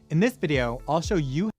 In this video, I'll show you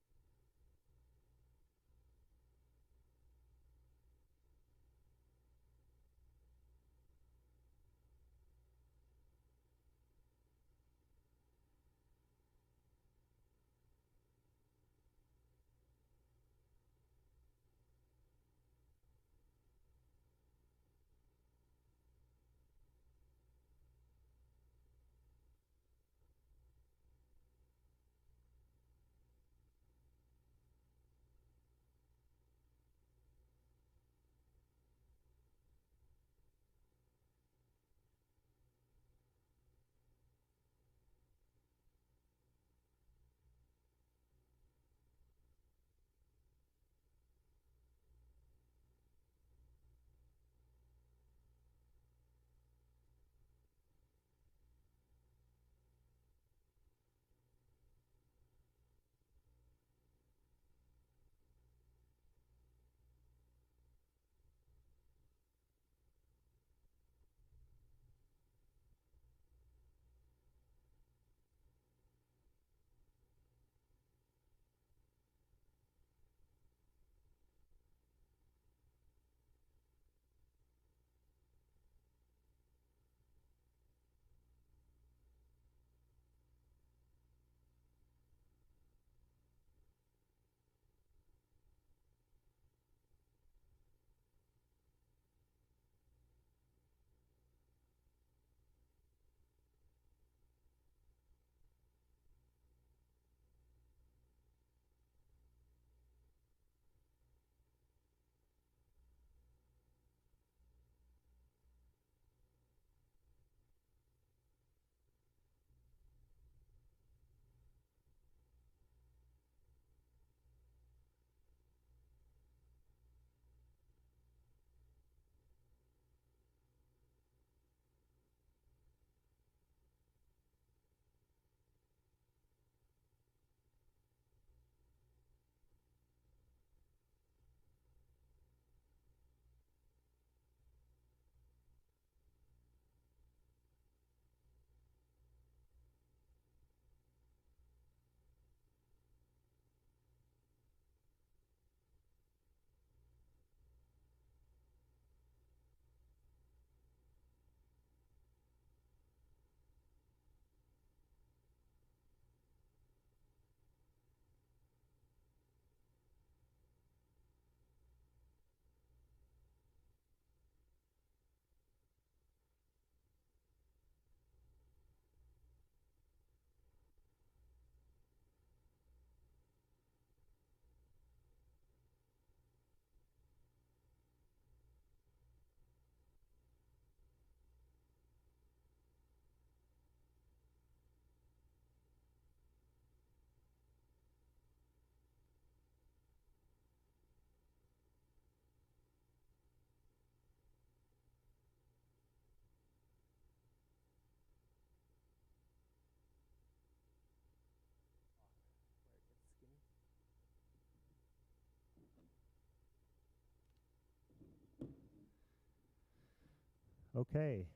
Okay.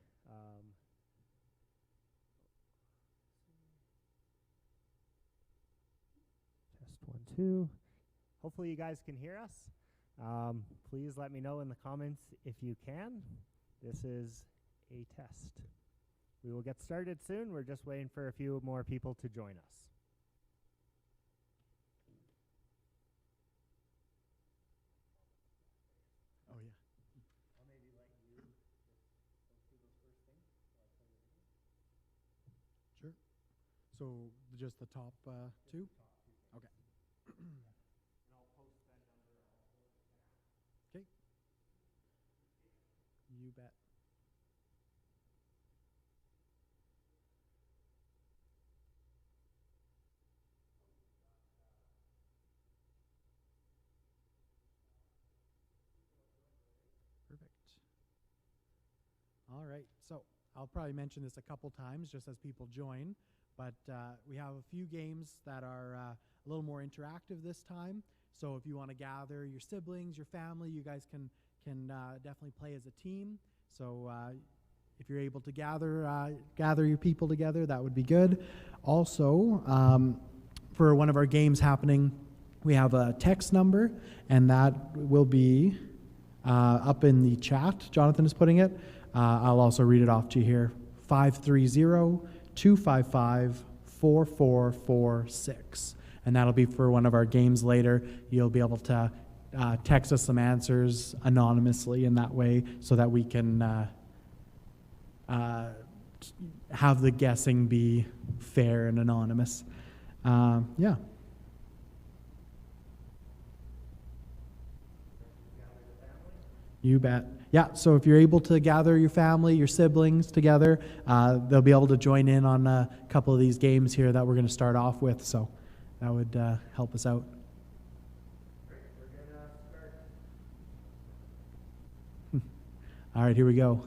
Test 1, 2. Hopefully you guys can hear us. Please let me know in the comments if you can. This is a test. We will get started soon. We're just waiting for a few more people to join us. Oh, yeah. I'll maybe let you just go through those first things while I play the video. Sure. So just the top two? Okay. And I'll post that number also. Okay. You bet. Perfect. All right. So I'll probably mention this a couple times just as people join, but we have a few games that are a little more interactive this time. So if you want to gather your siblings, your family, you guys can definitely play as a team. So if you're able to gather your people together, that would be good. Also, for one of our games happening, we have a text number, and that will be up in the chat. Jonathan is putting it. I'll also read it off to you here. 530-255-4446. And that'll be for one of our games later. You'll be able to text us some answers anonymously in that way so that we can have the guessing be fair and anonymous. Yeah. You bet. Yeah, so if you're able to gather your family, your siblings together, they'll be able to join in on a couple of these games here that we're going to start off with, so that would help us out. All right, here we go.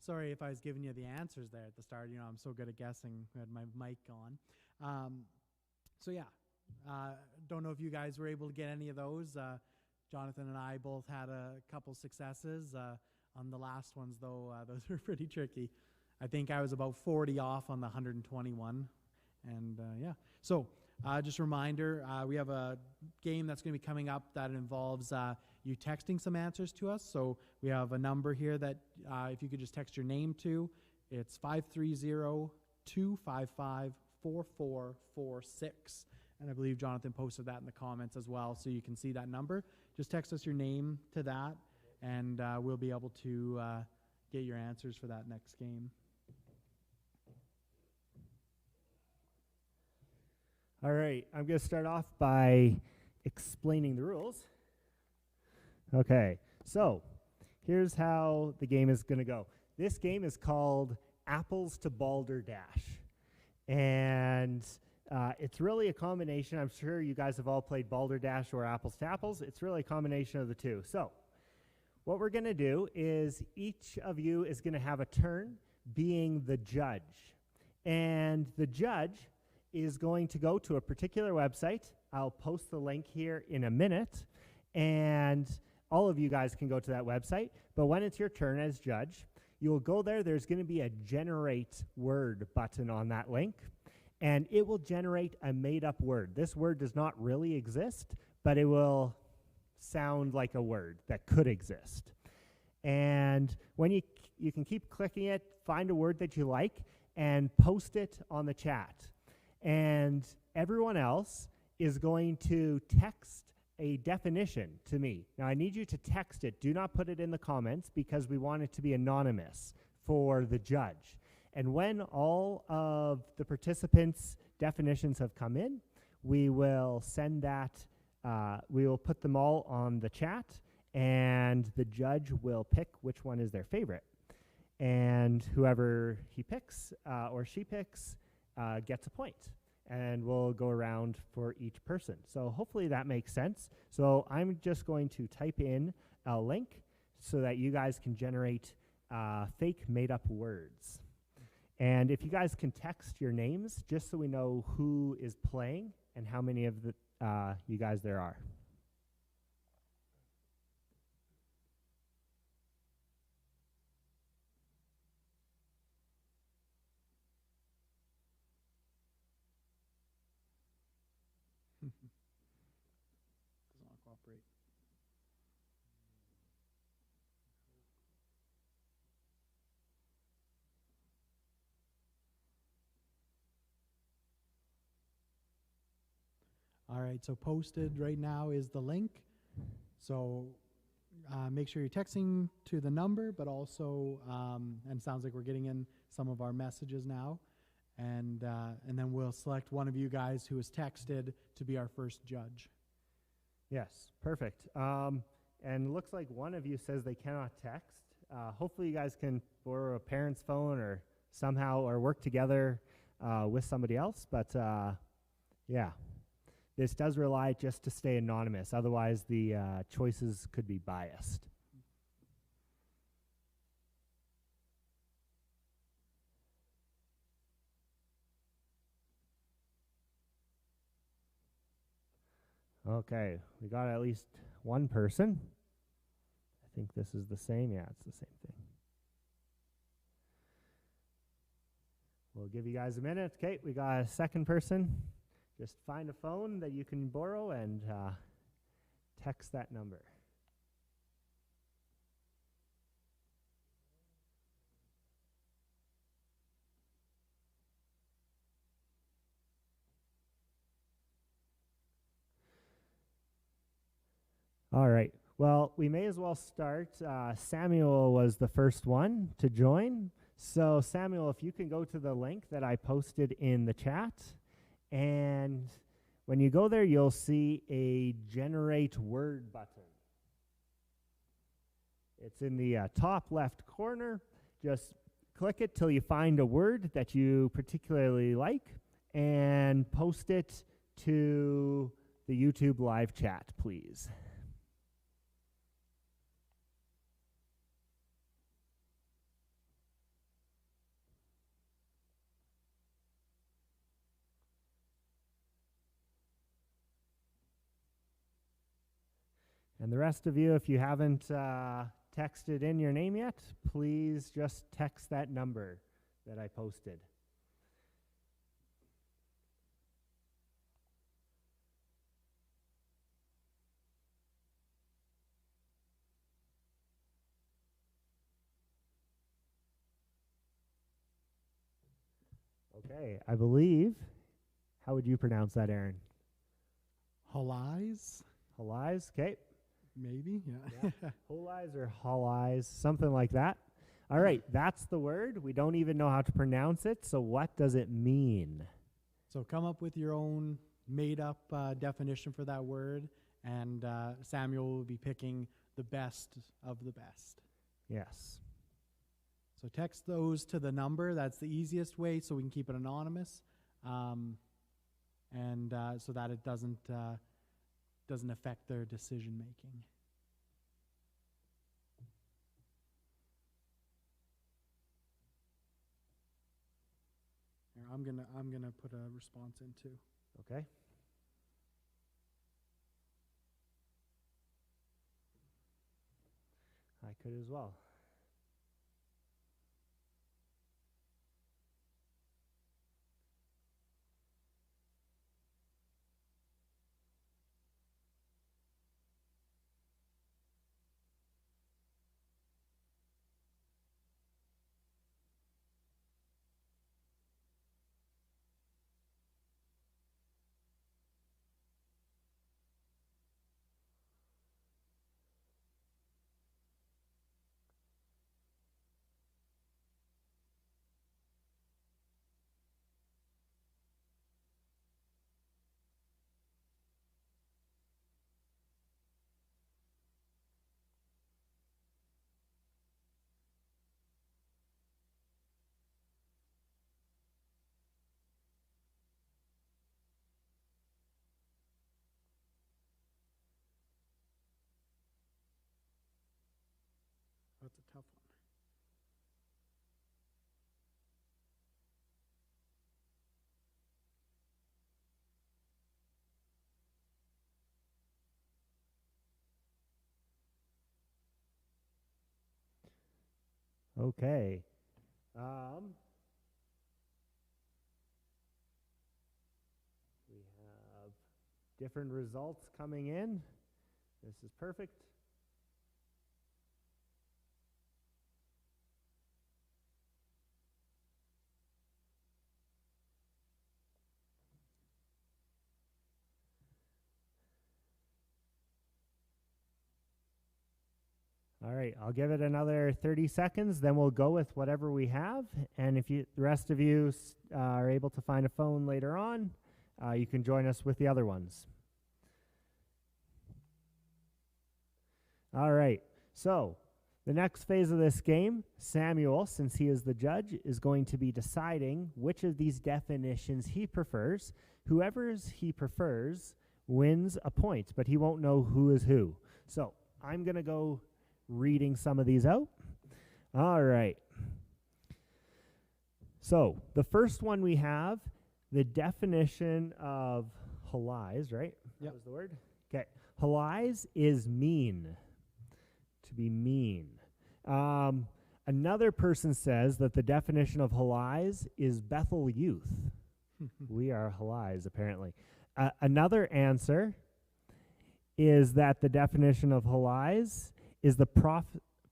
Sorry if I was giving you the answers there at the start. You know, I'm so good at guessing. I had my mic on. So yeah, don't know if you guys were able to get any of those. Jonathan and I both had a couple successes. On the last ones, though, those were pretty tricky. I think I was about 40 off on the 121. And yeah, so just a reminder, we have a game that's going to be coming up that involves you texting some answers to us. So we have a number here that if you could just text your name to, it's 530-255-4446. And I believe Jonathan posted that in the comments as well, so you can see that number. Just text us your name to that, and we'll be able to get your answers for that next game. All right, I'm going to start off by explaining the rules. Okay, so here's how the game is going to go. this game is called Apples to Balderdash. And it's really a combination. I'm sure you guys have all played Balderdash or Apples to Apples. It's really a combination of the two. So what we're going to do is each of you is going to have a turn being the judge. And the judge is going to go to a particular website. I'll post the link here in a minute. And all of you guys can go to that website. But when it's your turn as judge, you'll go there. There's going to be a generate word button on that link. And it will generate a made-up word. This word does not really exist, but it will sound like a word that could exist. And when you can keep clicking it, find a word that you like, and post it on the chat. And everyone else is going to text a definition to me. Now, I need you to text it. Do not put it in the comments because we want it to be anonymous for the judge. And when all of the participants' definitions have come in, we will send that, we will put them all on the chat, and the judge will pick which one is their favorite. And whoever he picks or she picks gets a point. And we'll go around for each person. So hopefully that makes sense. So I'm just going to type in a link so that you guys can generate fake made-up words. And if you guys can text your names, just so we know who is playing and how many of the you guys there are. Doesn't want to cooperate. All right, so posted right now is the link. So make sure you're texting to the number, but also, and it sounds like we're getting in some of our messages now. And then we'll select one of you guys who is texted to be our first judge. Yes, perfect. And it looks like one of you says they cannot text. Hopefully you guys can borrow a parent's phone or somehow or work together with somebody else. But yeah, this does rely just to stay anonymous. Otherwise, the choices could be biased. Okay, we got at least one person. I think this is the same. Yeah, it's the same thing. We'll give you guys a minute. Okay, we got a second person. Just find a phone that you can borrow and text that number. All right. Well, we may as well start. Samuel was the first one to join. So, Samuel, if you can go to the link that I posted in the chat, and when you go there, you'll see a generate word button. It's in the top left corner. Just click it till you find a word that you particularly like and post it to the YouTube live chat, please. And the rest of you, if you haven't texted in your name yet, please just text that number that I posted. Okay, I believe, how would you pronounce that, Aaron? Halais? Halais, okay. Maybe, yeah. Halais or Halais, something like that. All right, that's the word. We don't even know how to pronounce it, so what does it mean? So come up with your own made-up definition for that word, and Samuel will be picking the best of the best. Yes. So text those to the number. That's the easiest way, so we can keep it anonymous, and so that it doesn't affect their decision making. Here, I'm gonna put a response in too. Okay. I could as well. That's a tough one. Okay. We have different results coming in. This is perfect. All right, I'll give it another 30 seconds, then we'll go with whatever we have. And if the rest of you are able to find a phone later on, you can join us with the other ones. All right, so the next phase of this game, Samuel, since he is the judge, is going to be deciding which of these definitions he prefers. Whoever he prefers wins a point, but he won't know who is who. So I'm going to go reading some of these out. All right. So the first one we have, the definition of halais, right? Yep. That was the word? Okay. Halais is mean. To be mean. Another person says that the definition of halais is Bethel youth. We are halais, apparently. Another answer is that the definition of halais is the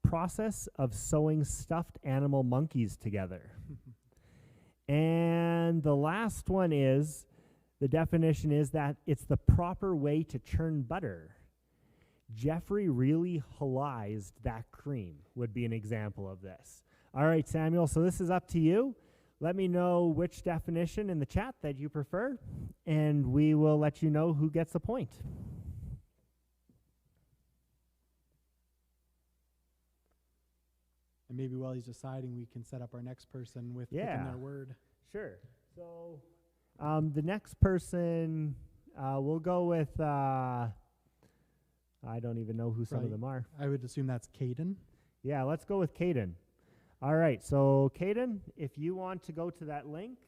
process of sewing stuffed animal monkeys together. And the last one is, the definition is that it's the proper way to churn butter. Jeffrey really halaised that cream would be an example of this. All right, Samuel, so this is up to you. Let me know which definition in the chat that you prefer, and we will let you know who gets the point. And maybe while he's deciding, we can set up our next person with picking their word. Sure. So the next person, we'll go with, I don't even know who some of them are. I would assume that's Caden. Yeah, let's go with Caden. All right, so Caden, if you want to go to that link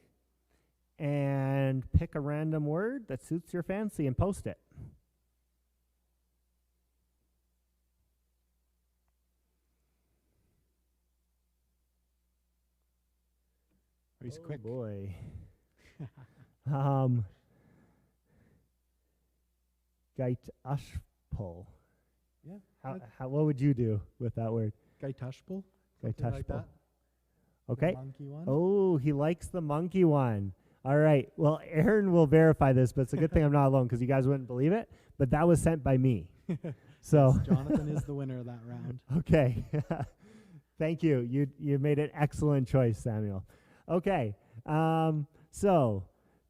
and pick a random word that suits your fancy and post it. He's quick. Boy. Gait Ashpol. Yeah. What would you do with that word? Gaitashpul. Gaitashpul. Like that. Okay. The monkey one. Oh, he likes the monkey one. All right. Well, Aaron will verify this, but it's a good thing I'm not alone because you guys wouldn't believe it. But that was sent by me. So yes, Jonathan is the winner of that round. Okay. Thank you. You made an excellent choice, Samuel. Okay. So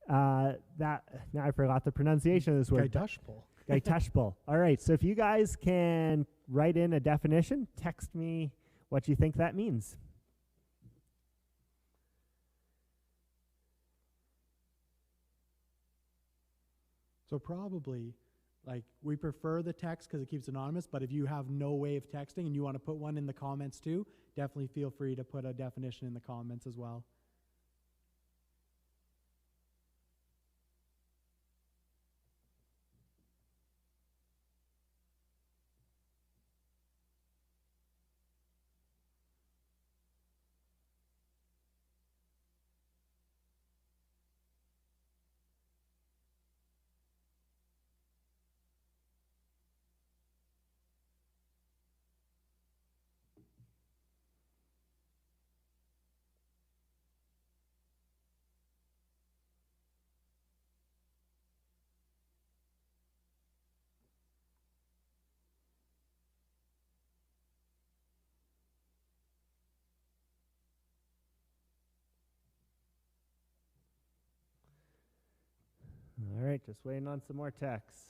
that now I forgot the pronunciation of this word. Gaitashpul. Gaitashpul. All right. So if you guys can write in a definition, text me what you think that means. So probably, like, we prefer the text because it keeps it anonymous, but if you have no way of texting and you want to put one in the comments too, definitely feel free to put a definition in the comments as well. All right, just waiting on some more texts.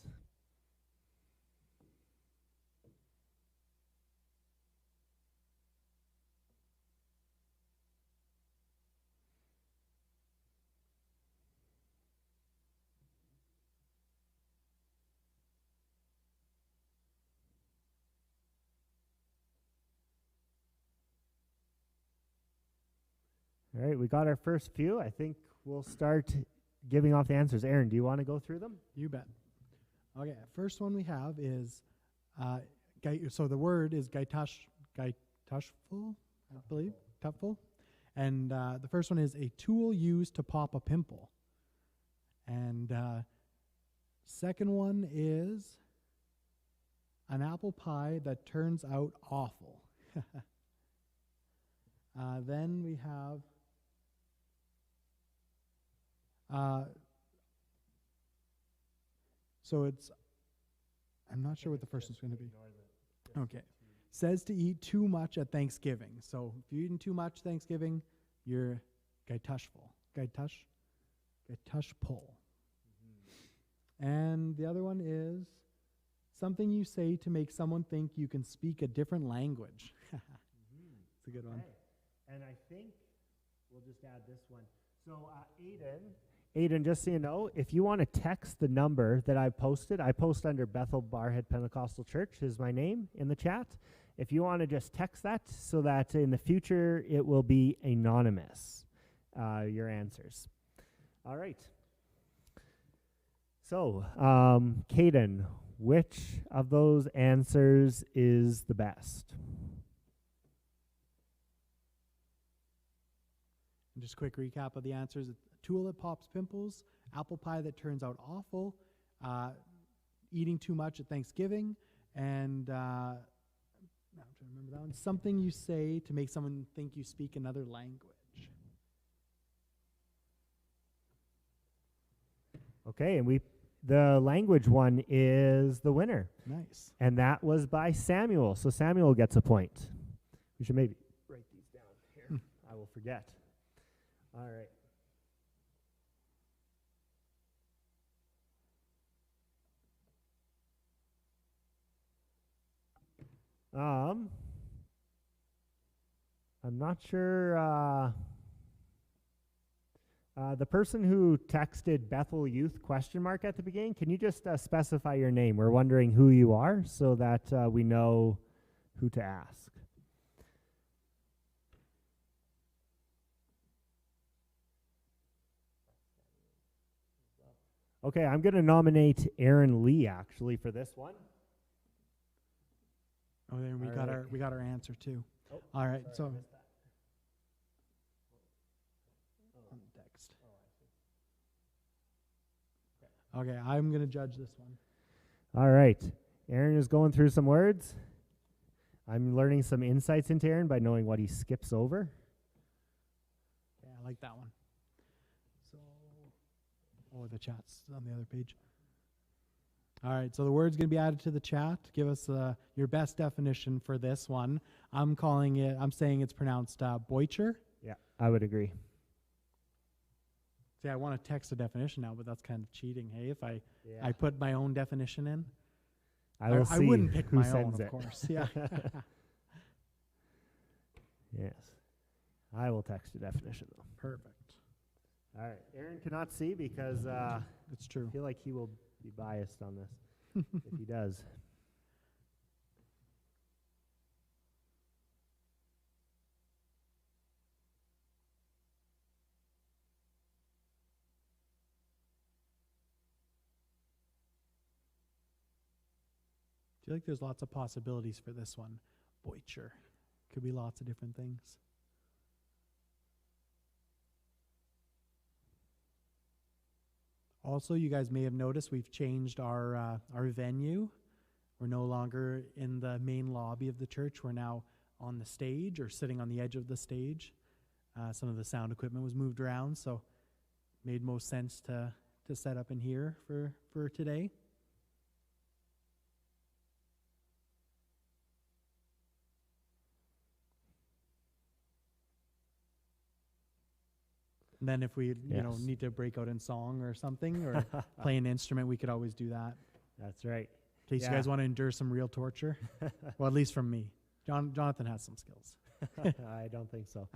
All right, we got our first few. I think we'll start giving off the answers. Aaron, do you want to go through them? You bet. Okay, first one we have is, so the word is gaitushful, I believe, tupful. And the first one is a tool used to pop a pimple. And second one is an apple pie that turns out awful. Then we have so it's, I'm not sure what the first one's going to be. Okay. Says to eat too much at Thanksgiving. So if you're eating too much Thanksgiving, you're gaitushful. Gaitushful. And the other one is something you say to make someone think you can speak a different language. It's a good one. And I think we'll just add this one. So Aiden, just so you know, if you want to text the number that I posted, I post under Bethel Barhead Pentecostal Church is my name in the chat. If you want to just text that so that in the future it will be anonymous, your answers. All right. So, Caden, which of those answers is the best? Just a quick recap of the answers. A tool that pops pimples, apple pie that turns out awful, eating too much at Thanksgiving, and I'm trying to remember that one. Something you say to make someone think you speak another language. Okay, and the language one is the winner. Nice. And that was by Samuel. So Samuel gets a point. We should maybe write these down here. I will forget. All right. I'm not sure. The person who texted Bethel Youth ? At the beginning, can you just specify your name? We're wondering who you are so that we know who to ask. Okay, I'm going to nominate Aaron Lee actually for this one. Oh, then we got our answer too. Oh, all right, sorry, so I missed that. on the text. Okay, I'm going to judge this one. All right, Aaron is going through some words. I'm learning some insights into Aaron by knowing what he skips over. Yeah, I like that one. So, the chat's on the other page. All right, so the word's going to be added to the chat. Give us your best definition for this one. I'm saying it's pronounced Boicher. Yeah, I would agree. See, I want to text a definition now, but that's kind of cheating, hey, if I put my own definition in. I wouldn't pick who my sends own, it. of course. Yeah. Yes. I will text a definition, though. Perfect. All right. Aaron cannot see because It's true. I feel like he will be biased on this if he does. I feel like there's lots of possibilities for this one. Boicher. Could be lots of different things. Also, you guys may have noticed we've changed our venue. We're no longer in the main lobby of the church. We're now on the stage or sitting on the edge of the stage. Some of the sound equipment was moved around, so it made most sense to set up in here for today. And then if we Yes. need to break out in song or something or play an instrument, we could always do that. That's right. In case you guys want to endure some real torture. Well, at least from me. Jonathan has some skills. I don't think so.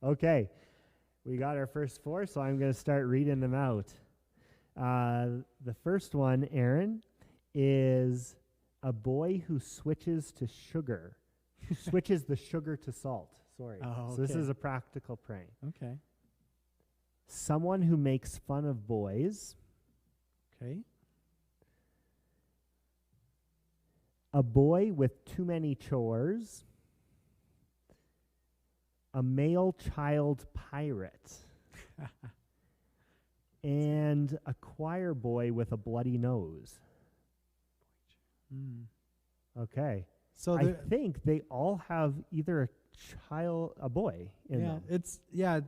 Okay. We got our first four, so I'm going to start reading them out. The first one, Aaron, is a boy who switches to sugar. Switches the sugar to salt. Sorry. Oh, So this okay. is a practical prank. Okay. Someone who makes fun of boys. Okay. A boy with too many chores. A male child pirate. And a choir boy with a bloody nose. Mm. Okay. So I think they all have either a boy in them.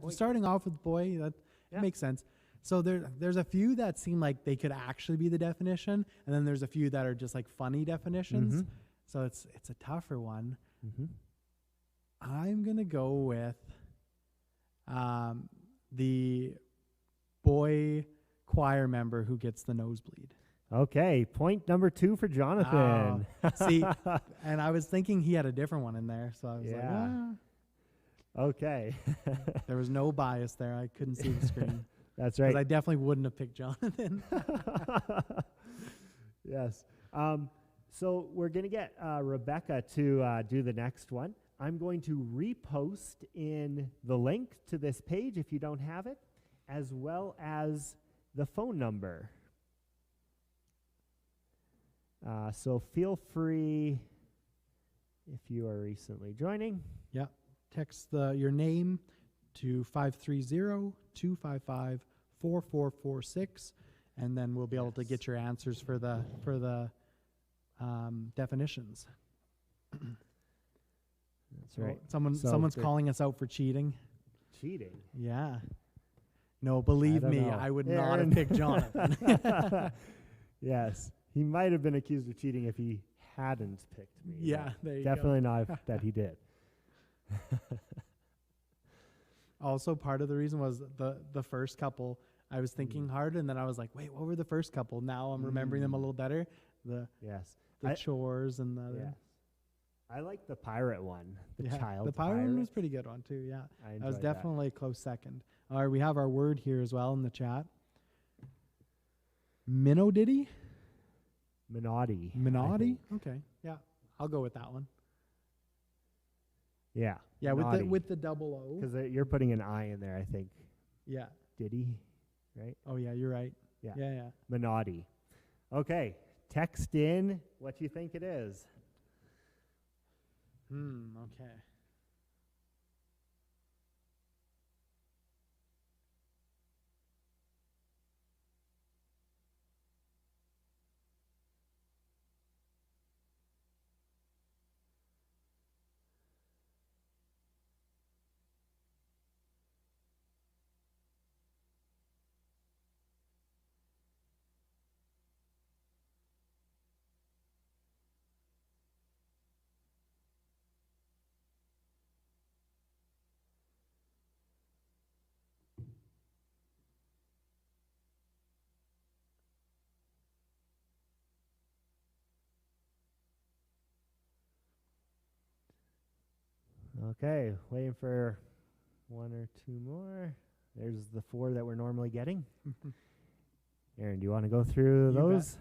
starting off with boy, that Yeah. makes sense. So there's a few that seem like they could actually be the definition, and then there's a few that are just like funny definitions. Mhm. So it's a tougher one. Mm-hmm. I'm gonna go with the boy choir member who gets the nosebleed. Okay, point number 2 for Jonathan. See, and I was thinking he had a different one in there, so I was like, Yeah. Okay. there was no bias there. I couldn't see the screen. That's 'Cause right. I definitely wouldn't have picked Jonathan. Yes. So we're going to get Rebecca to do the next one. I'm going to repost in the link to this page if you don't have it, as well as the phone number. So feel free, if you are recently joining. Yeah. Text your name to 530-255-4446, and then we'll be able to Yes. get your answers for the definitions. That's right. Someone's they're calling us out for cheating. cheating. Yeah. No, believe don't me, know. I would not have Aaron. picked Jonathan. Yes. He might have been accused of cheating if he hadn't picked me. Yeah, but there you definitely not if that he did. Also, part of the reason was the first couple. I was thinking Mm. hard, and then I was like, wait, what were the first couple? Now I'm remembering them a Mm. little better. The Yes. chores and the Yes. I like the pirate one. The yeah, child the pirate one was pirate. pretty good one too. Yeah, I that was enjoyed definitely a close second. All right, we have our word here as well in the chat. Minodiddy? Minotti. I Minotti? think. Okay, yeah, I'll go with that one. Yeah. Yeah, with the double O. Because you're putting an I in there, I think. Yeah. Diddy, right? Oh yeah, you're right. Yeah. Yeah. Minotti. Okay. Text in what you think it is. Okay. Okay. Waiting for one or two more. There's the 4 that we're normally getting. Aaron, do you want to go through You bet. those?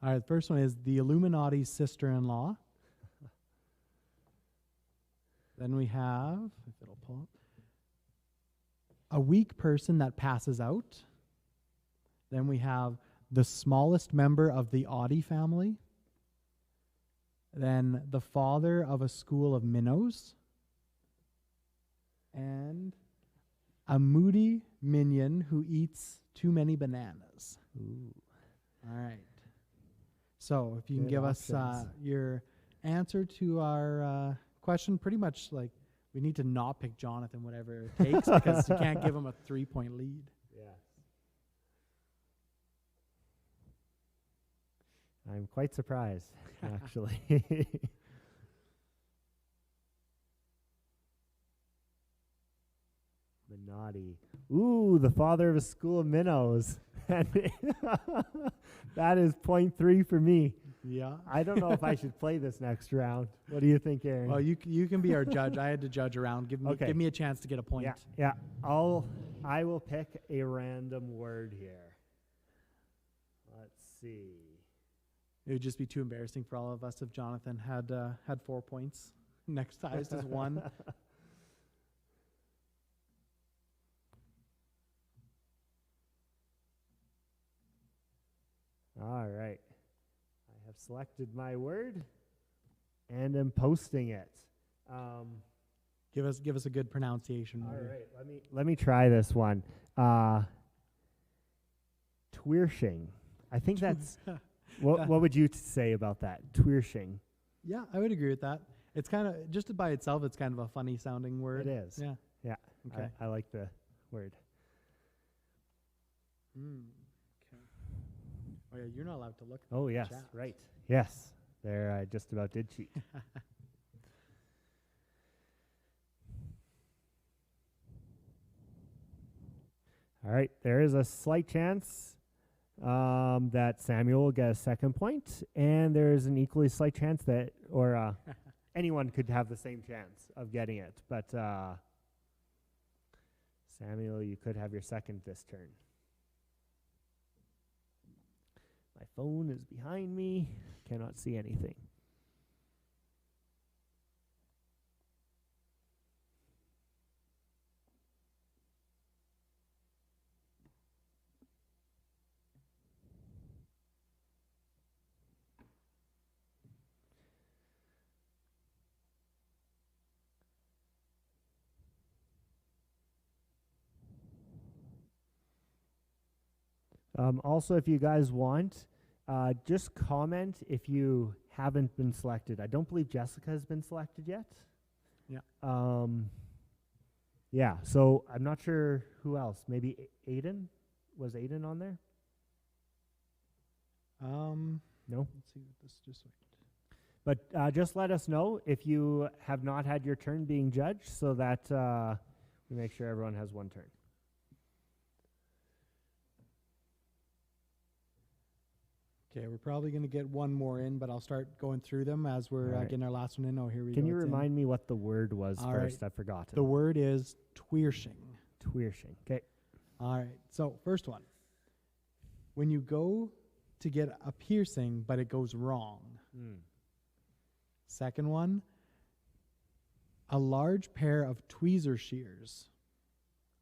All right, the first one is the Illuminati's sister-in-law. Then we have, if it'll pull up, a weak person that passes out. Then we have the smallest member of the Audi family. Then the father of a school of minnows. And a moody minion who eats too many bananas. Ooh. All right. So if you can Good give us options. your answer to our question, pretty much like we need to not pick Jonathan, whatever it takes, because you can't give him a 3-point lead. Yes. I'm quite surprised, actually. Minotti. Ooh, the father of a school of minnows. That is 0.3 for me. Yeah. I don't know if I should play this next round. What do you think, Aaron? Well, you can be our judge. I had to judge around. Okay. Give me a chance to get a point. Yeah. I will pick a random word here. Let's see. It would just be too embarrassing for all of us if Jonathan had 4 points. Next highest is 1. All right. I have selected my word and am posting it. Give us a good pronunciation. All word. right. Let me try this one. Twirsching. I think that's what would you say about that? Twirsching. Yeah, I would agree with that. It's kind of, just by itself, it's kind of a funny sounding word. It is. Yeah. Yeah. Okay. I like the word. Okay. Oh yeah, you're not allowed to look. Oh, yes. chat. Right. Yes. There, I just about did cheat. All right. There is a slight chance that Samuel will get a second point, and there's an equally slight chance that, or anyone could have the same chance of getting it. But Samuel, you could have your second this turn. My phone is behind me. Cannot see anything. Also, if you guys want, just comment if you haven't been selected. I don't believe Jessica has been selected yet. Yeah. Yeah, so I'm not sure who else. Maybe Aiden? Was Aiden on there? No? Let's see what this just. But just let us know if you have not had your turn being judged so that we make sure everyone has one turn. Okay, we're probably going to get one more in, but I'll start going through them as we're All right. getting our last one in. Oh, here we go. Can you it's in. remind me what the word was All first? right. I've forgotten. The word is twirsching. Twirsching. Okay. All right. So, first one. When you go to get a piercing, but it goes wrong. Second one. A large pair of tweezer shears.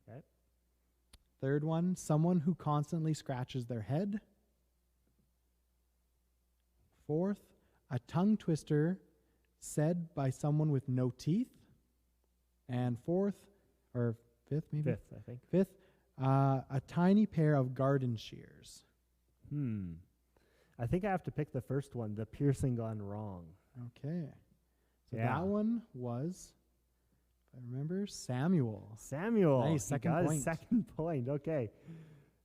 Okay. Third one. Someone who constantly scratches their head. Fourth, a tongue twister said by someone with no teeth. And fifth, maybe? Fifth, I think. Fifth, a tiny pair of garden shears. I think I have to pick the first one, the piercing gone wrong. Okay. So Yeah. that one was, if I remember, Samuel. Samuel. Nice, he second got his point. second point. Okay.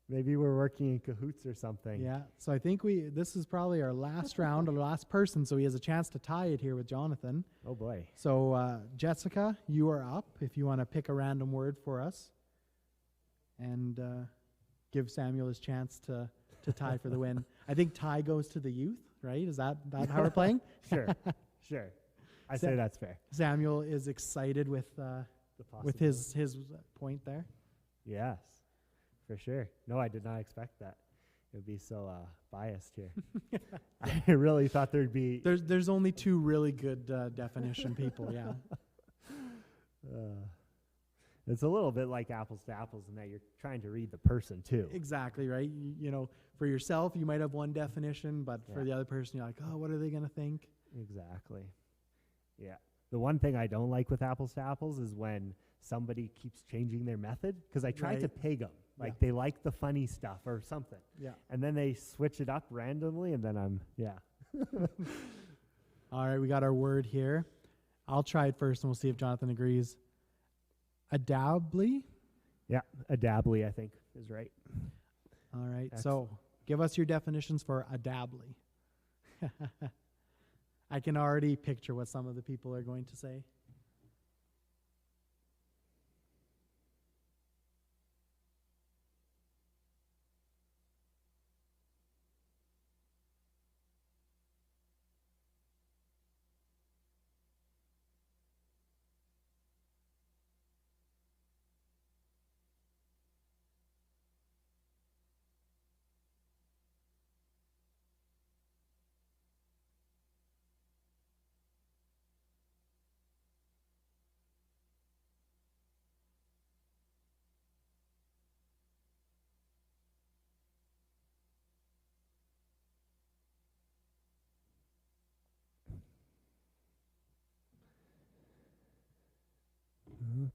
Maybe we're working in cahoots or something. Yeah. So I think this is probably our last round, our last person, so he has a chance to tie it here with Jonathan. Oh, boy. So, Jessica, you are up if you want to pick a random word for us and give Samuel his chance to tie for the win. I think tie goes to the youth, right? Is that how we're playing? Sure. Sure. I say that's fair. Samuel is excited with his point there. Yes, for sure. No, I did not expect that. It would be so biased here. I really thought there'd be. There's only two really good definition people. Yeah. It's a little bit like apples to apples in that you're trying to read the person too. Exactly right. You know, for yourself, you might have one definition, but for the other person, you're like, oh, what are they going to think? Exactly. Yeah. The one thing I don't like with apples to apples is when somebody keeps changing their method, because I tried to peg them. Like they like the funny stuff or something. Yeah. And then they switch it up randomly, and then All right, we got our word here. I'll try it first, and we'll see if Jonathan agrees. Adably? Yeah, adably, I think, is right. All right, so give us your definitions for adably. I can already picture what some of the people are going to say.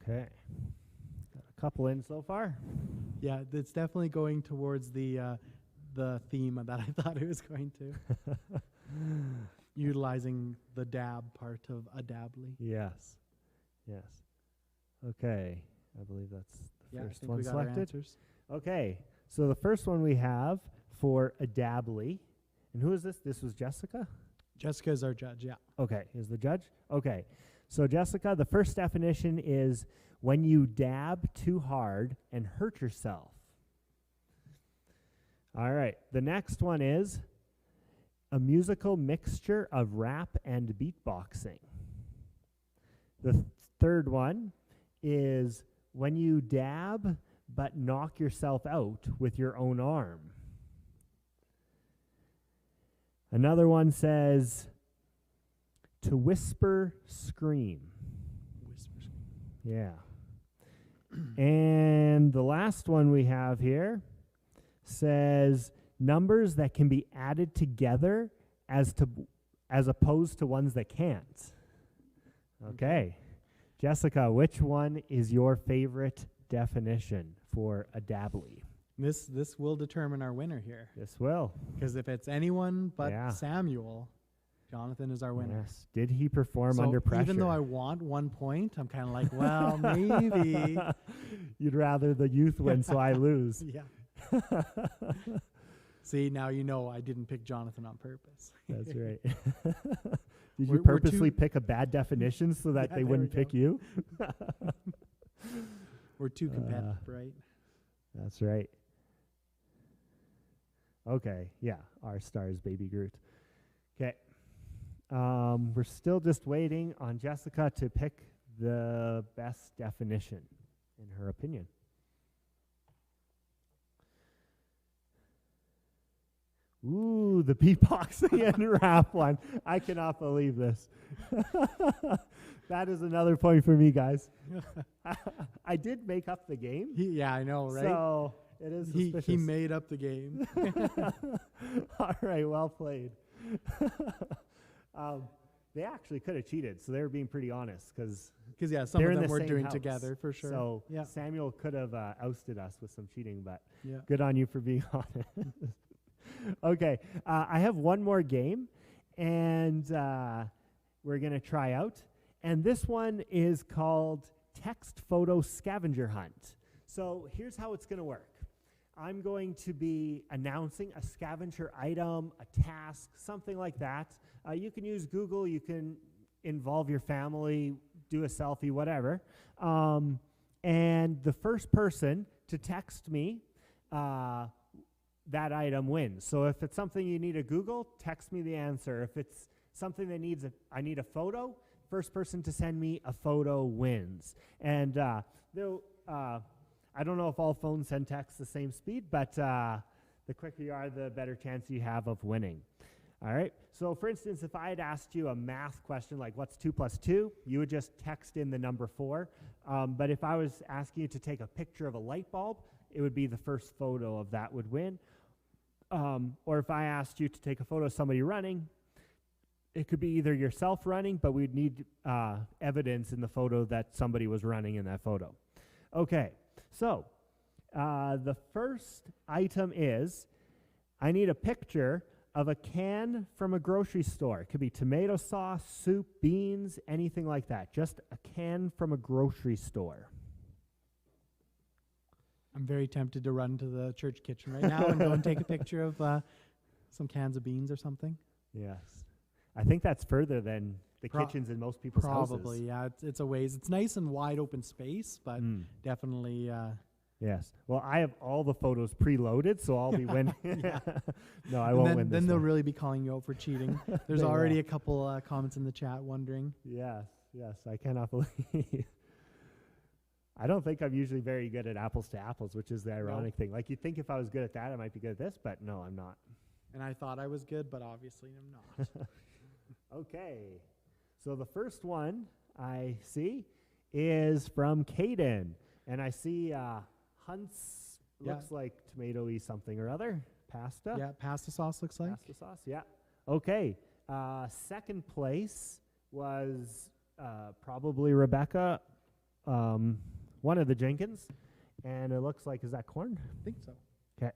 Okay. Got a couple in so far. Yeah, it's definitely going towards the theme that I thought it was going to. Utilizing the dab part of adably. Yes. Yes. Okay. I believe that's the first one we got selected. our answers. Okay. So the first one we have for adably. And who is this? This was Jessica? Jessica is our judge, yeah. Okay. Is the judge? Okay. So Jessica, the first definition is when you dab too hard and hurt yourself. All right. The next one is a musical mixture of rap and beatboxing. The third one is when you dab but knock yourself out with your own arm. Another one says to whisper, scream. Whisper, scream. Yeah. And the last one we have here says numbers that can be added together as opposed to ones that can't. Okay. Jessica, which one is your favorite definition for adably? This will determine our winner here. This will. Because if it's anyone but Samuel, Jonathan is our winner. Yes. Did he perform under pressure? Even though I want 1 point, I'm kind of like, well, maybe. You'd rather the youth win, so I lose. Yeah. See, now you know I didn't pick Jonathan on purpose. That's right. Did you purposely pick a bad definition so that they wouldn't pick you? We're too competitive, right? That's right. Okay, yeah, our star is Baby Groot. Okay. We're still just waiting on Jessica to pick the best definition, in her opinion. Ooh, the beatboxing and rap one. I cannot believe this. That is another point for me, guys. I did make up the game. Yeah, I know, right? So it is suspicious. He made up the game. All right, well played. They actually could have cheated, so they were being pretty honest because some of them were doing together for sure. So Samuel could have ousted us with some cheating, but good on you for being honest. Okay, I have one more game, and we're going to try out. And this one is called Text Photo Scavenger Hunt. So here's how it's going to work. I'm going to be announcing a scavenger item, a task, something like that. You can use Google. You can involve your family, do a selfie, whatever. And the first person to text me that item wins. So if it's something you need to Google, text me the answer. If it's something that I need a photo, first person to send me a photo wins. And I don't know if all phones send text the same speed, but the quicker you are, the better chance you have of winning. All right. So, for instance, if I had asked you a math question like what's 2 + 2, you would just text in the number 4. But if I was asking you to take a picture of a light bulb, it would be the first photo of that would win. Or if I asked you to take a photo of somebody running, it could be either yourself running, but we'd need evidence in the photo that somebody was running in that photo. Okay. So, the first item is I need a picture of a can from a grocery store. It could be tomato sauce, soup, beans, anything like that. Just a can from a grocery store. I'm very tempted to run to the church kitchen right now and go and take a picture of some cans of beans or something. Yes. I think that's further than the kitchens in most people's houses. Probably, yeah. It's a ways. It's nice and wide open space, but definitely... Yes. Well, I have all the photos preloaded, so I'll be winning. No, I won't win this Then they'll one. really be calling you out for cheating. There's They already will. a couple comments in the chat wondering. Yes, I cannot believe. I don't think I'm usually very good at apples to apples, which is the ironic thing. Like, you'd think if I was good at that, I might be good at this, but no, I'm not. And I thought I was good, but obviously I'm not. Okay. So the first one I see is from Caden. And I see Hunt's, looks like tomato-y something or other. Pasta? Yeah, pasta sauce looks like. Pasta sauce, yeah. Okay. Second place was probably Rebecca, one of the Jenkins. And it looks like, is that corn? I think so. Okay.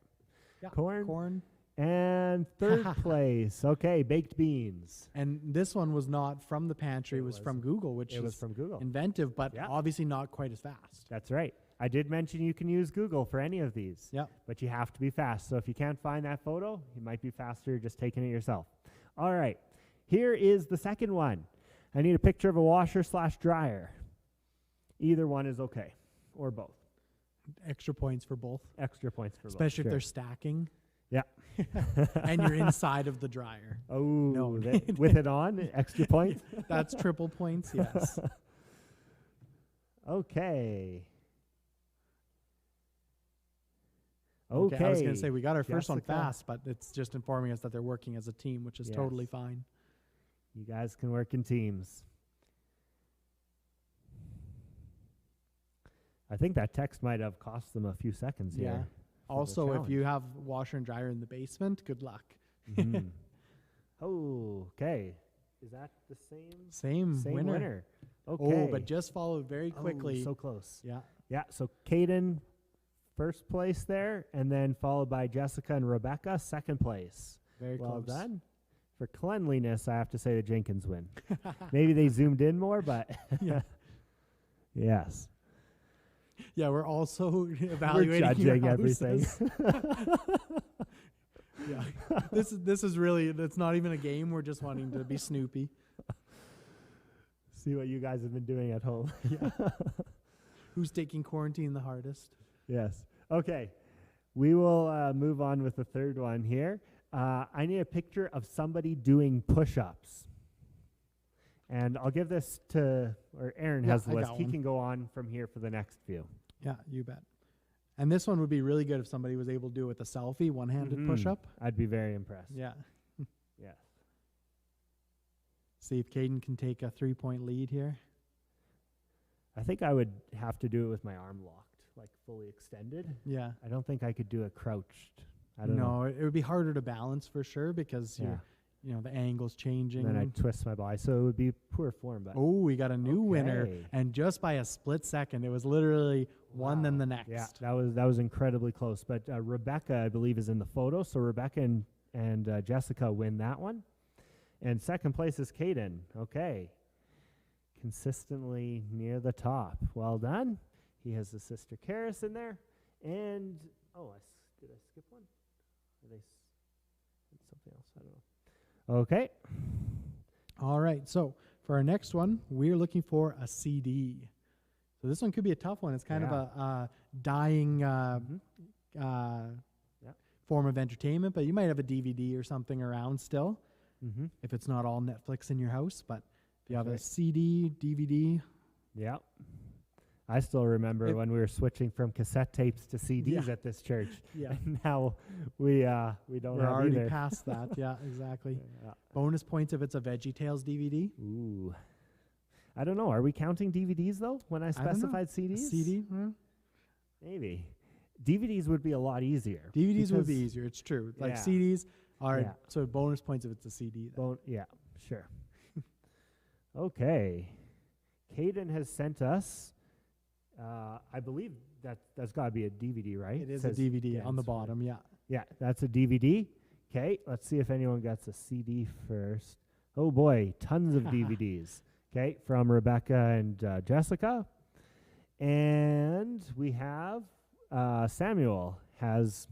Yeah, Corn. corn. And third place, okay, baked beans. And this one was not from the pantry, it was from Google, which It was is from Google. inventive, but Yeah. obviously not quite as fast. That's right. I did mention you can use Google for any of these. Yeah. But you have to be fast. So if you can't find that photo, you might be faster just taking it yourself. All right. Here is the second one. I need a picture of a washer/dryer. Either one is okay, or both. Extra points for both, Extra points for both. especially if Sure. they're stacking Yeah. and you're inside of the dryer. Oh, No. with it on, extra point. That's triple points, yes. Okay. I was going to say we got our first one Jessica. fast, but it's just informing us that they're working as a team, which is Yes. totally fine. You guys can work in teams. I think that text might have cost them a few seconds Yeah. here. for the Also, if challenge. you have washer and dryer in the basement, good luck. Mhm. Oh, okay. Is that the same? Same winner. Okay. Oh, but just followed very quickly. Oh, so close. Yeah. Yeah, so Caden, first place there, and then followed by Jessica and Rebecca, second place. Very Well close. done. For cleanliness, I have to say the Jenkins win. Maybe they zoomed in more, but Yeah. yes. Yeah, we're also We're evaluating your judging everything. houses. Yeah. This is really, it's not even a game. We're just wanting to be snoopy. See what you guys have been doing at home. Yeah. Who's taking quarantine the hardest? Yes. Okay. We will move on with the third one here. I need a picture of somebody doing push-ups. And I'll give this to, or Aaron Yeah, has the I list. got He one. can go on from here for the next few. Yeah, you bet. And this one would be really good if somebody was able to do it with a selfie, one-handed Mhm. push-up. I'd be very impressed. Yeah. Yes. See if Caden can take a 3-point lead here. I think I would have to do it with my arm locked, like fully extended. Yeah. I don't think I could do it crouched. I don't know. No, it would be harder to balance for sure because Yeah. the angle's changing. And then I'd twist my body, so it would be poor form. But Oh, we got a new winner, Okay. and just by a split second, it was literally one then Wow. the next. Yeah, that was incredibly close. But Rebecca, I believe, is in the photo. So Rebecca and Jessica win that one. And second place is Caden. Okay. Consistently near the top. Well done. He has his sister Karis in there. And, did I skip one? Are they something else? I don't know. Okay. All right. So for our next one, we're looking for a CD. So this one could be a tough one. It's kind of a dying Mhm. form of entertainment, but you might have a DVD or something around still Mm-hmm. if it's not all Netflix in your house. But You have a That's CD, DVD. Yep. I still remember It- when we were switching from cassette tapes to CDs Yeah. at this church. Yeah. And now we don't We're have already either. past that. Yeah, exactly. Yeah. Bonus points if it's a VeggieTales DVD. Ooh. I don't know. Are we counting DVDs though when I I don't know. specified A CDs? CD. Maybe. DVDs would be a lot easier. DVDs would be because easier. It's true. Like Yeah. CDs are Yeah. so bonus points if it's a CD. then. Yeah, sure. Okay. Caden has sent us, I believe that's got to be a DVD, right? It is Says a DVD dance on the for- bottom. Yeah. Yeah, that's a DVD. Okay, let's see if anyone gets a CD first. Oh boy, tons of DVDs. Okay, from Rebecca and Jessica. And we have Samuel has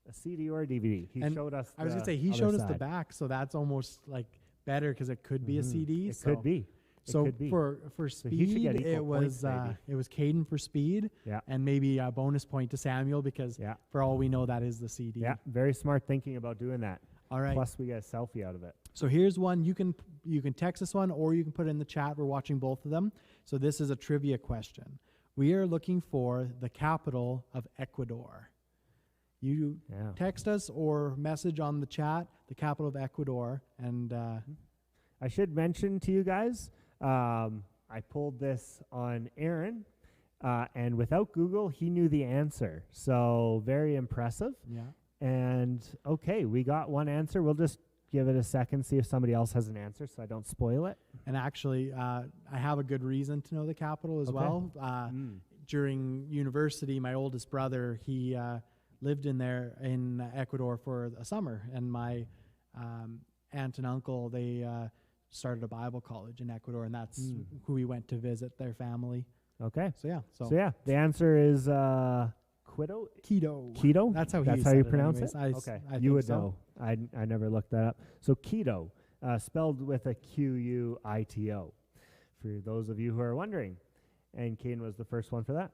a CD or a DVD. He And showed us. I was gonna the say he other showed us the side. back, so that's almost like better because it could be a Mhm. CD. It so could be. So could be. for he should speed, get equal it was points, maybe. it was Caden for speed, Yeah. and maybe a bonus point to Samuel because Yeah. for all we know that is the CD. Yeah, very smart thinking about doing that. All right. Plus, we get a selfie out of it. So here's one. You can text us one, or you can put it in the chat. We're watching both of them. So this is a trivia question. We are looking for the capital of Ecuador. You Yeah. text us or message on the chat the capital of Ecuador, and I should mention to you guys, I pulled this on Aaron, and without Google, he knew the answer. So very impressive. yeah. And okay, we got one answer. We'll just give it a second, see if somebody else has an answer, so I don't spoil it. And actually, I have a good reason to know the capital as Okay. well. During university, my oldest brother, he lived in there in Ecuador for a summer, and my aunt and uncle, they started a Bible college in Ecuador, and that's who we went to visit their family. Okay. So yeah, So yeah, the answer is Quito. Quito. Quito. That's how That's he how said you it pronounce anyways. it. I s- Okay, I you think would so. know. I never looked that up. So Quito, spelled with a Quito, for those of you who are wondering. And Caden was the first one for that.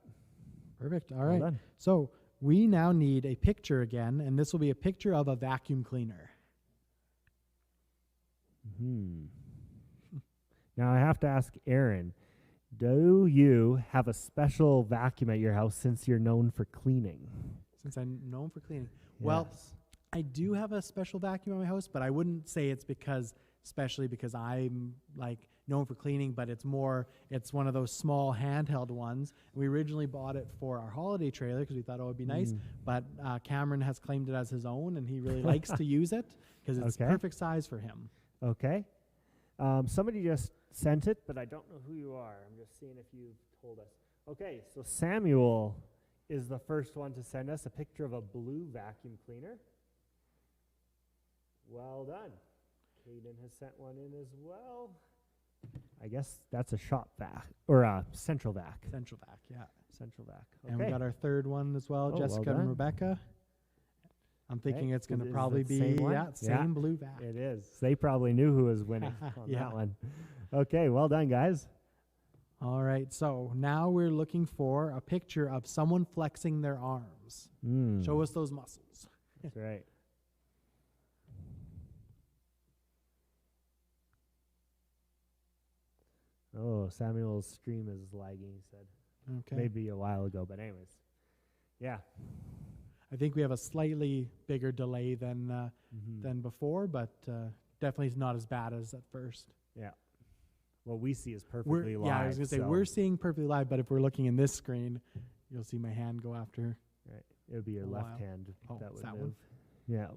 Perfect. All Well right. done. So we now need a picture again, and this will be a picture of a vacuum cleaner. Now I have to ask Aaron, do you have a special vacuum at your house since you're known for cleaning? Since I'm known for cleaning. Well, Yes. I do have a special vacuum in my house, but I wouldn't say it's especially because I'm like known for cleaning, but it's one of those small handheld ones. We originally bought it for our holiday trailer because we thought it would be nice, but Cameron has claimed it as his own, and he really likes to use it because it's Okay. perfect size for him. Okay. Somebody just sent it, but I don't know who you are. I'm just seeing if you've told us. Okay, so Samuel is the first one to send us a picture of a blue vacuum cleaner. Well done. Caden has sent one in as well. I guess that's a shop vac or a central vac. Central vac, yeah. Central vac. And we Okay. got our third one as well, Oh, well Jessica done. and Rebecca. I'm thinking Okay. it's going Is to it probably the same be one? same Yeah. blue vac. It is. They probably knew who was winning on Yeah. that one. Okay, well done, guys. All right, so now we're looking for a picture of someone flexing their arms. Show us those muscles. That's right. Oh, Samuel's stream is lagging, he said. Okay. Maybe a while ago, but anyways. Yeah. I think we have a slightly bigger delay than before, but definitely not as bad as at first. Yeah. What we see is perfectly live. Yeah, I was going to say, so- we're seeing perfectly live, but if we're looking in this screen, you'll see my hand go after. Right. It would be your a left while. hand Oh, that is would that move. one? Yeah.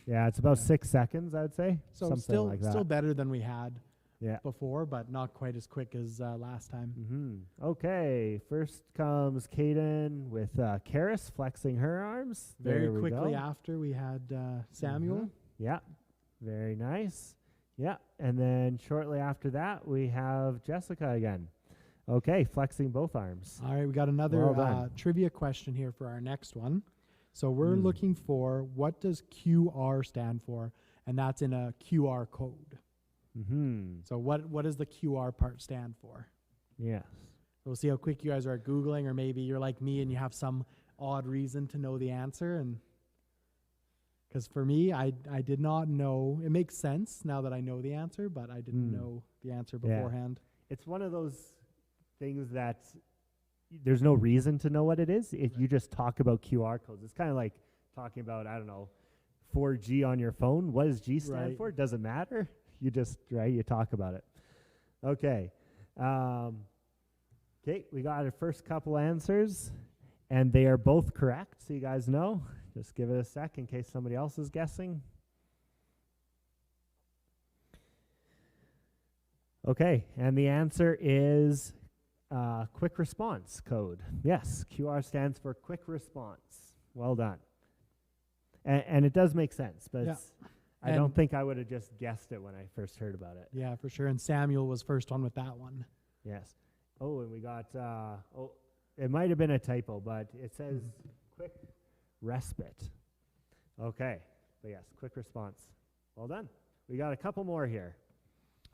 Yeah, it's about Yeah. 6 seconds, I would say. So Something still like that. still better than we had Yeah. before, but not quite as quick as last time. Okay, first comes Caden with Karis flexing her arms. Very There we quickly go. after, we had Samuel. Yeah, very nice. Yeah, and then shortly after that, we have Jessica again. Okay, flexing both arms. All right, we got another Well done. trivia question here for our next one. So we're Hmm. looking for what does QR stand for, and that's in a QR code. So what does the QR part stand for? Yes. We'll see how quick you guys are at Googling, or maybe you're like me and you have some odd reason to know the answer. And Because for me, I did not know. It makes sense now that I know the answer, but I didn't know the answer Yeah. beforehand. It's one of those things that there's no reason to know what it is. If you just talk about QR codes, it's kind of like talking about, I don't know, 4G on your phone. What does G stand Right. for? Doesn't matter. You just, you talk about it. Okay. Okay, we got our first couple answers, and they are both correct, so you guys know. Just give it a sec in case somebody else is guessing. Okay, and the answer is quick response code. Yes, QR stands for quick response. Well done. And it does make sense, but Yeah. I don't think I would have just guessed it when I first heard about it. Yeah, for sure. And Samuel was first on with that one. Yes. Oh, and we got, it might have been a typo, but it says quick respite. Okay, but yes, quick response. Well done. We got a couple more here.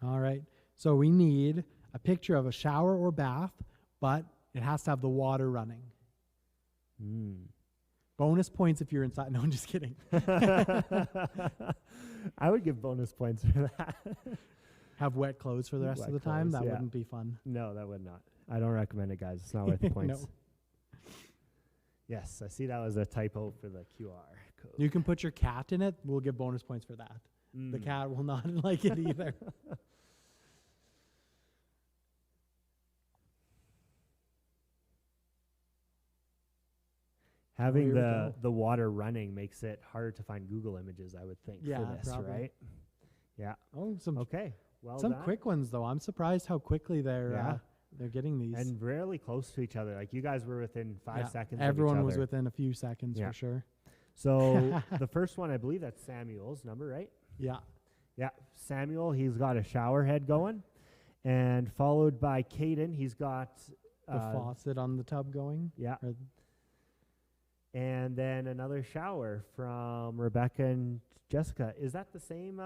All right. So we need a picture of a shower or bath, but it has to have the water running. Bonus points if you're inside. No, I'm just kidding. I would give bonus points for that. Have wet clothes for the rest Wet of the time. clothes, That yeah. wouldn't be fun. No, that would not. I don't recommend it, guys. It's not worth the points. No. Yes, I see that was a typo for the QR code. You can put your cat in it. We'll give bonus points for that. The cat will not like it either. Having Here we go. the water running makes it harder to find Google images, I would think, Yeah, for this, probably. right? Yeah. Oh, some Okay. Well some done. quick ones though. I'm surprised how quickly they're getting these. And rarely close to each other. Like you guys were within 5 Yeah, seconds. everyone of each was other. within a few seconds Yeah. for sure. So the first one, I believe that's Samuel's number, right? Yeah. Yeah, Samuel, he's got a shower head going, and followed by Caden, he's got The faucet on the tub going. yeah, Or- and then another shower from Rebecca and Jessica. Is that the same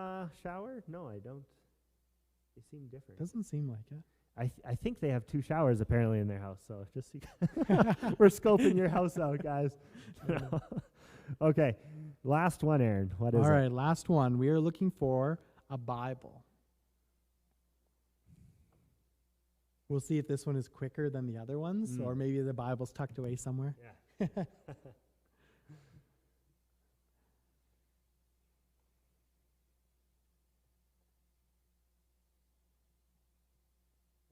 shower? No, I don't. They seem different. Doesn't seem like it. I think they have 2 showers apparently in their house. So just we're scoping your house out, guys. Okay, last one, Aaron. What is All it? right, last one. We are looking for a Bible. We'll see if this one is quicker than the other ones, or maybe the Bible's tucked away somewhere. Yeah.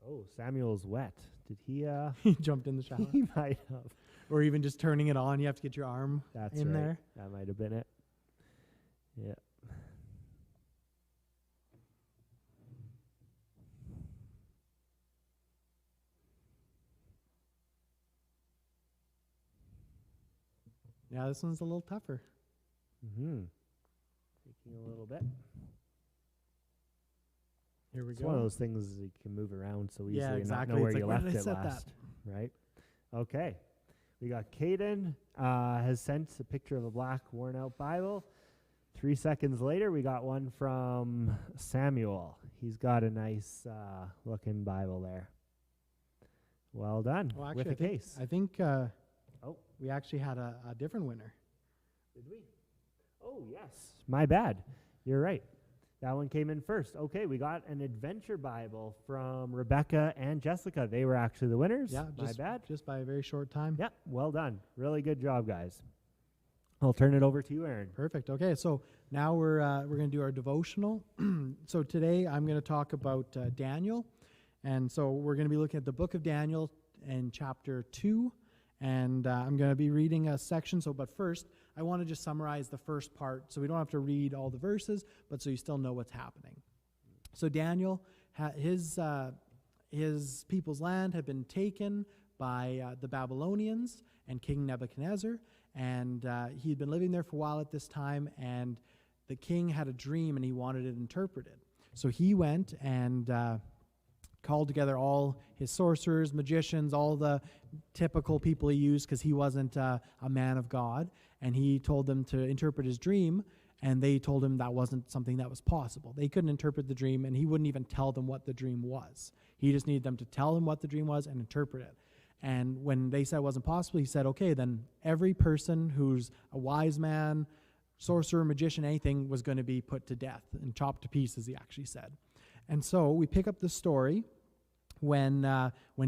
Oh, Samuel's wet. Did he? He jumped in the shower. He might have. Or even just turning it on. You have to get your arm That's in right. there. That might have been it. Yeah. Yeah, this one's a little tougher. Mm-hmm. Taking a little bit. Here we It's go. one of those things you can move around so easily Yeah, and exactly. not know where It's you like, where left did I it set that? last. Right? Okay. We got Caden has sent a picture of a black worn out Bible. 3 seconds later, we got one from Samuel. He's got a nice looking Bible there. Well done. Well, actually, with a case. I think Oh. we actually had a different winner. Did we? Oh, yes. My bad. You're right. That one came in first. Okay, we got an adventure Bible from Rebecca and Jessica. They were actually the winners. Yeah, My just, bad. just by a very short time. Yeah, well done. Really good job, guys. I'll turn it over to you, Aaron. Perfect. Okay, so now we're going to do our devotional. So today I'm going to talk about Daniel, and so we're going to be looking at the book of Daniel in chapter 2, and I'm going to be reading a section. So, but first, I want to just summarize the first part, so we don't have to read all the verses, but so you still know what's happening. So Daniel, his people's land had been taken by the Babylonians and King Nebuchadnezzar. And he had been living there for a while at this time, and the king had a dream, and he wanted it interpreted. So he went and called together all his sorcerers, magicians, all the typical people he used because he wasn't a man of God, and he told them to interpret his dream, and they told him that wasn't something that was possible. They couldn't interpret the dream, and he wouldn't even tell them what the dream was. He just needed them to tell him what the dream was and interpret it. And when they said it wasn't possible, he said, okay, then every person who's a wise man, sorcerer, magician, anything was going to be put to death and chopped to pieces, he actually said. And so we pick up the story when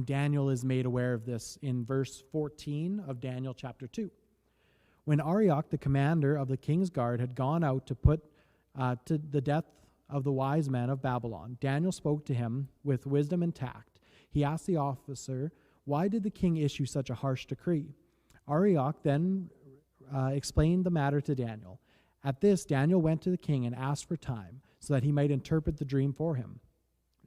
Daniel is made aware of this in verse 14 of Daniel chapter 2. When Arioch, the commander of the king's guard, had gone out to put to the death of the wise men of Babylon, Daniel spoke to him with wisdom and tact. He asked the officer, "Why did the king issue such a harsh decree?" Arioch then explained the matter to Daniel. At this, Daniel went to the king and asked for time so that he might interpret the dream for him.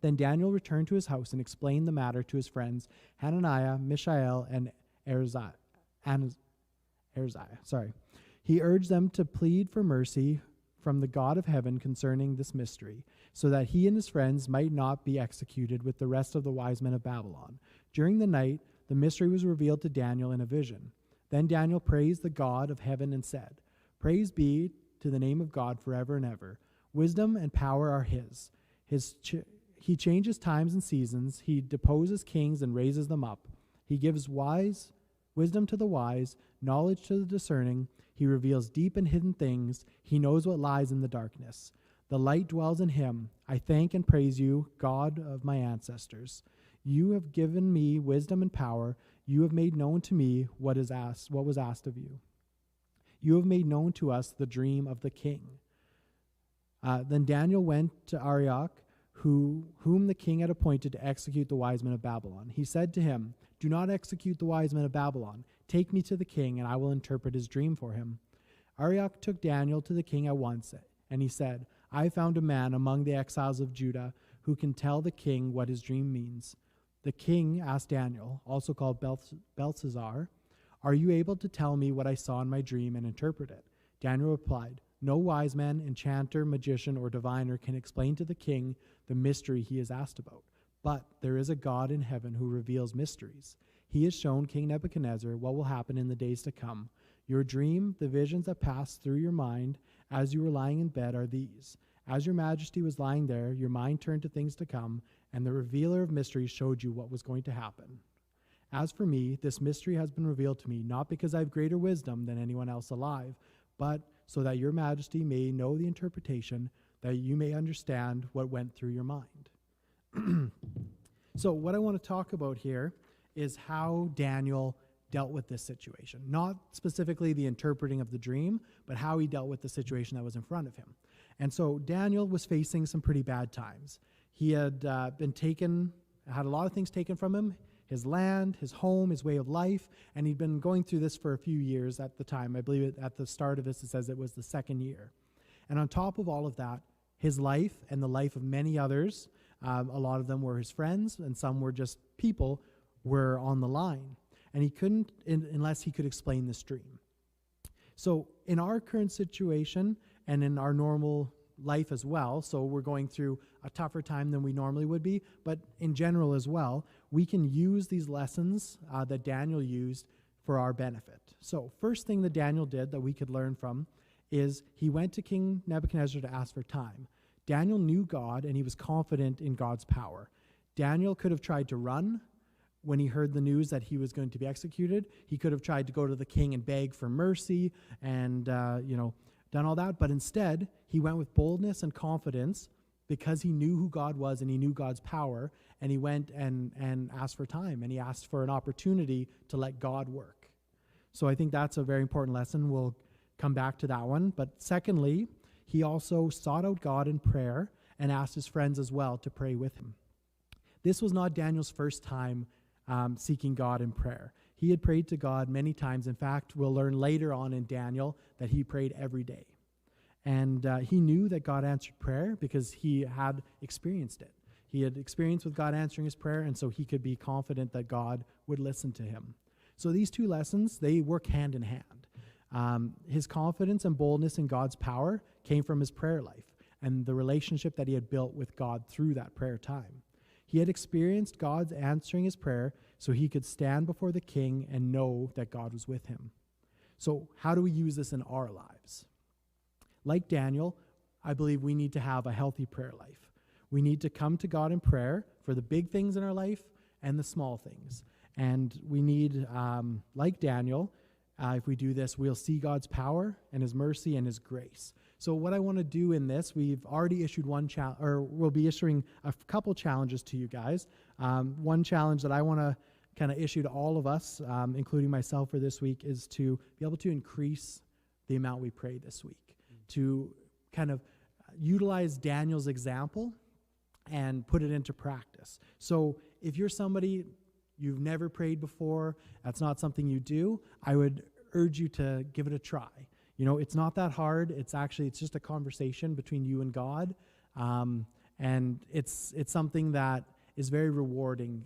Then Daniel returned to his house and explained the matter to his friends Hananiah, Mishael, and Azariah. He urged them to plead for mercy from the God of heaven concerning this mystery, so that he and his friends might not be executed with the rest of the wise men of Babylon. During the night, the mystery was revealed to Daniel in a vision. Then Daniel praised the God of heaven and said, "Praise be to the name of God forever and ever. Wisdom and power are his. He changes times and seasons. He deposes kings and raises them up. He gives wisdom to the wise, knowledge to the discerning. He reveals deep and hidden things. He knows what lies in the darkness. The light dwells in him. I thank and praise you, God of my ancestors. You have given me wisdom and power. You have made known to me what was asked of you. You have made known to us the dream of the king." Then Daniel went to Arioch, whom the king had appointed to execute the wise men of Babylon. He said to him, "Do not execute the wise men of Babylon. Take me to the king, and I will interpret his dream for him." Arioch took Daniel to the king at once, and he said, "I found a man among the exiles of Judah who can tell the king what his dream means." The king asked Daniel, also called Belshazzar, "Are you able to tell me what I saw in my dream and interpret it?" Daniel replied, "No wise man, enchanter, magician, or diviner can explain to the king the mystery he is asked about. But there is a God in heaven who reveals mysteries. He has shown King Nebuchadnezzar what will happen in the days to come. Your dream, the visions that passed through your mind as you were lying in bed are these. As your majesty was lying there, your mind turned to things to come, and the revealer of mysteries showed you what was going to happen. As for me, this mystery has been revealed to me, not because I have greater wisdom than anyone else alive, but so that your majesty may know the interpretation, that you may understand what went through your mind." So what I want to talk about here is how Daniel dealt with this situation. Not specifically the interpreting of the dream, but how he dealt with the situation that was in front of him. And so Daniel was facing some pretty bad times. He had had a lot of things taken from him, his land, his home, his way of life, and he'd been going through this for a few years at the time. I believe at the start of this, it says it was the second year. And on top of all of that, his life and the life of many others, a lot of them were his friends and some were just people, were on the line. And he couldn't, unless he could explain this dream. So in our current situation and in our normal life as well, so we're going through a tougher time than we normally would be, but in general as well, we can use these lessons that Daniel used for our benefit. So first thing that Daniel did that we could learn from is he went to King Nebuchadnezzar to ask for time. Daniel knew God and he was confident in God's power. Daniel could have tried to run when he heard the news that he was going to be executed. He could have tried to go to the king and beg for mercy and, done all that. But instead, he went with boldness and confidence because he knew who God was and he knew God's power. And he went and asked for time, and he asked for an opportunity to let God work. So I think that's a very important lesson. We'll come back to that one. But secondly, he also sought out God in prayer and asked his friends as well to pray with him. This was not Daniel's first time seeking God in prayer. He had prayed to God many times. In fact, we'll learn later on in Daniel that he prayed every day. And he knew that God answered prayer because he had experienced it. He had experience with God answering his prayer, and so he could be confident that God would listen to him. So these two lessons, they work hand in hand. His confidence and boldness in God's power came from his prayer life and the relationship that he had built with God through that prayer time. He had experienced God's answering his prayer so he could stand before the king and know that God was with him. So how do we use this in our lives? Like Daniel, I believe we need to have a healthy prayer life. We need to come to God in prayer for the big things in our life and the small things. And we need, like Daniel, if we do this, we'll see God's power and his mercy and his grace. So what I want to do in this, we've already issued one challenge, or we'll be issuing a couple challenges to you guys. One challenge that I want to kind of issue to all of us, including myself for this week, is to be able to increase the amount we pray this week, to kind of utilize Daniel's example and put it into practice. So if you're somebody, you've never prayed before, that's not something you do, I would urge you to give it a try. You know, it's not that hard. It's just a conversation between you and God. And it's something that is very rewarding.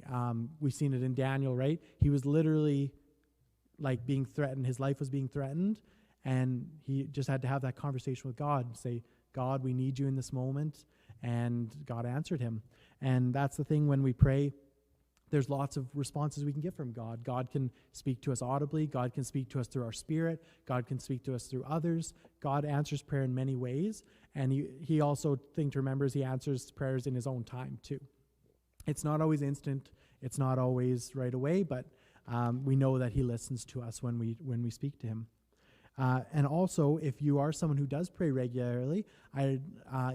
We've seen it in Daniel, right? He was literally like being threatened. His life was being threatened. And he just had to have that conversation with God and say, God, we need you in this moment. And God answered him. And that's the thing when we pray. There's lots of responses we can get from God. God can speak to us audibly. God can speak to us through our spirit. God can speak to us through others. God answers prayer in many ways. And he also, thing to remember is he answers prayers in his own time too. It's not always instant. It's not always right away, but we know that he listens to us when we speak to him. And also, if you are someone who does pray regularly, I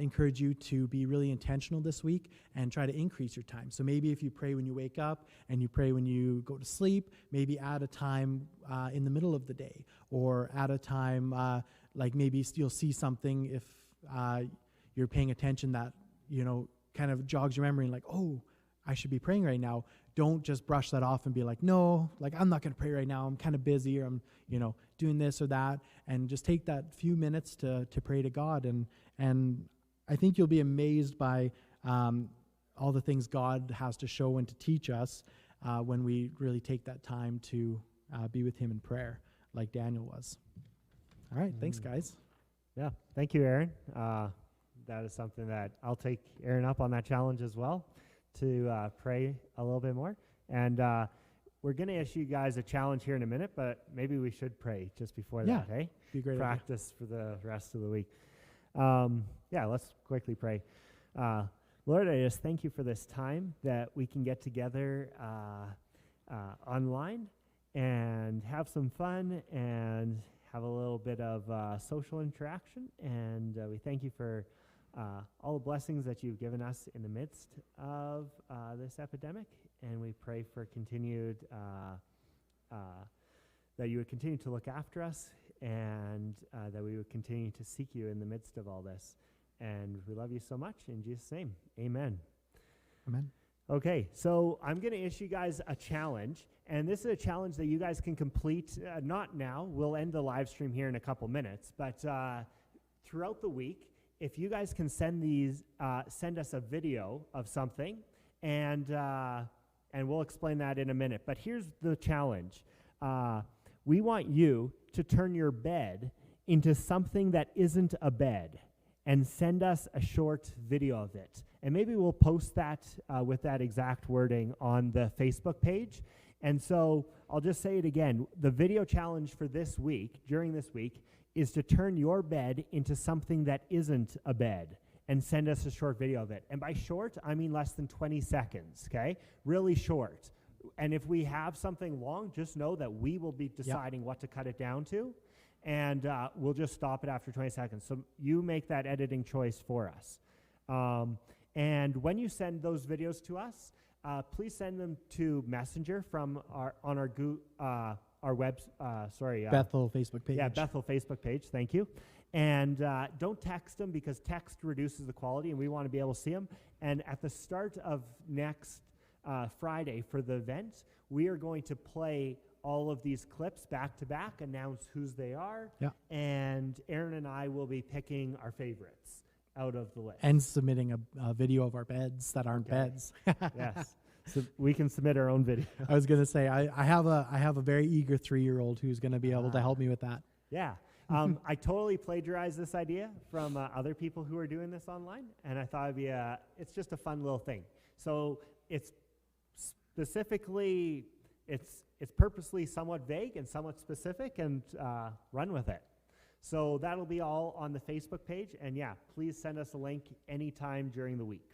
encourage you to be really intentional this week and try to increase your time. So maybe if you pray when you wake up and you pray when you go to sleep, maybe add a time in the middle of the day, or add a time, like maybe you'll see something if you're paying attention that, you know, kind of jogs your memory and like, oh, I should be praying right now. Don't just brush that off and be like, no, like I'm not going to pray right now. I'm kind of busy, or I'm, you know, doing this or that. And just take that few minutes to pray to God. And I think you'll be amazed by all the things God has to show and to teach us when we really take that time to be with him in prayer, like Daniel was. All right. Thanks, guys. Yeah. Thank you, Aaron. That is something that I'll take Aaron up on that challenge as well, to pray a little bit more. And we're going to issue you guys a challenge here in a minute, but maybe we should pray just before that, hey? Be a great Practice for the rest of the week. Let's quickly pray. Lord, I just thank you for this time that we can get together online and have some fun and have a little bit of social interaction. And we thank you for all the blessings that you've given us in the midst of this epidemic, and we pray for continued, that you would continue to look after us, and that we would continue to seek you in the midst of all this. And we love you so much. In Jesus' name, amen. Amen. Okay, so I'm going to issue you guys a challenge, and this is a challenge that you guys can complete, not now. We'll end the live stream here in a couple minutes, but throughout the week, if you guys can send us a video of something, and we'll explain that in a minute. But here's the challenge. We want you to turn your bed into something that isn't a bed, and send us a short video of it. And maybe we'll post that with that exact wording on the Facebook page. And so I'll just say it again. The video challenge for this week, during this week, is to turn your bed into something that isn't a bed, and send us a short video of it. And by short, I mean less than 20 seconds, okay? Really short. And if we have something long, just know that we will be deciding what to cut it down to, and we'll just stop it after 20 seconds. So you make that editing choice for us. And when you send those videos to us, please send them to Messenger from Bethel Facebook page. Yeah, Bethel Facebook page. Thank you. And don't text them, because text reduces the quality, and we want to be able to see them. And at the start of next Friday for the event, we are going to play all of these clips back to back, announce whose they are, and Aaron and I will be picking our favorites out of the list. And submitting a video of our beds that aren't beds. Yes. So we can submit our own video. I was going to say, I have a very eager 3-year-old who's going to be able to help me with that. Yeah. I totally plagiarized this idea from other people who are doing this online, and I thought it's just a fun little thing. So it's specifically, it's purposely somewhat vague and somewhat specific, and run with it. So that'll be all on the Facebook page, and yeah, please send us a link anytime during the week.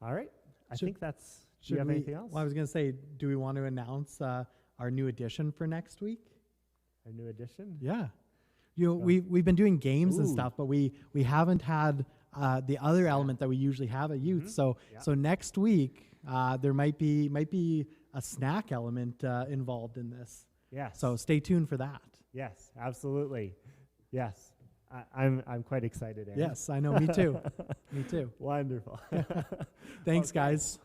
All right. I think that's... Do you have anything else? Well, I was going to say, do we want to announce our new edition for next week? a new addition. Yeah. You know, we've been doing games and Ooh. stuff, but we haven't had the other element that we usually have at youth. So so next week there might be a snack element involved in this. Yes. So stay tuned for that. Yes, absolutely. Yes. I'm quite excited, Aaron. Yes, I know. Me too. Me too. Wonderful. Thanks, Okay. guys.